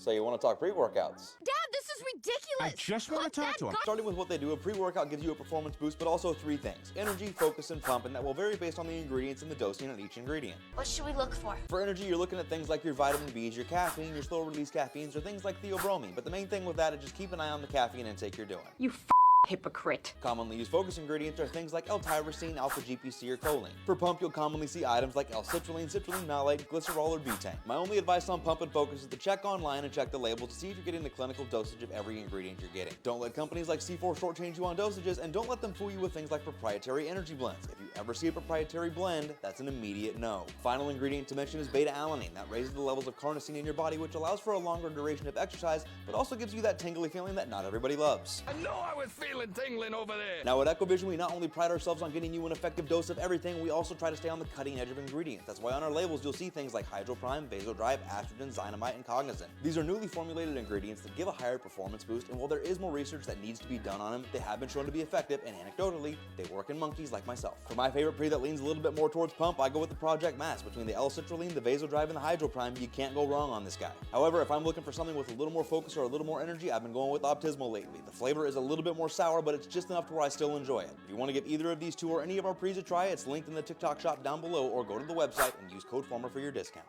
So you want to talk pre-workouts? Dad, this is ridiculous! I just want to talk to him. Starting with what they do, a pre-workout gives you a performance boost, but also three things: energy, focus, and pump, and that will vary based on the ingredients and the dosing on each ingredient. What should we look for? For energy, you're looking at things like your vitamin Bs, your caffeine, your slow-release caffeines, or things like theobromine. But the main thing with that is just keep an eye on the caffeine intake you're doing. You hypocrite. Commonly used focus ingredients are things like L-tyrosine, alpha-GPC, or choline. For pump, you'll commonly see items like L-citrulline, citrulline malate, glycerol, or butane. My only advice on pump and focus is to check online and check the label to see if you're getting the clinical dosage of every ingredient you're getting. Don't let companies like C4 shortchange you on dosages, and don't let them fool you with things like proprietary energy blends. If you ever see a proprietary blend, that's an immediate no. Final ingredient to mention is beta-alanine. That raises the levels of carnosine in your body, which allows for a longer duration of exercise, but also gives you that tingly feeling that not everybody loves. I know I was feeling tingling over there. Now at Ecovision, we not only pride ourselves on getting you an effective dose of everything, we also try to stay on the cutting edge of ingredients. That's why on our labels you'll see things like Hydroprime, Vasodrive, Astrogen, Zynamite, and Cognizant. These are newly formulated ingredients that give a higher performance boost, and while there is more research that needs to be done on them, they have been shown to be effective, and anecdotally, they work in monkeys like myself. For my favorite pre that leans a little bit more towards pump, I go with the Project Mass. Between the L-citrulline, the Vasodrive, and the Hydroprime, you can't go wrong on this guy. However, if I'm looking for something with a little more focus or a little more energy, I've been going with Optismo lately. The flavor is a little bit more sour, but it's just enough to where I still enjoy it. If you want to give either of these two or any of our pre's a try, it's linked in the TikTok shop down below, or go to the website and use code FORMER for your discount.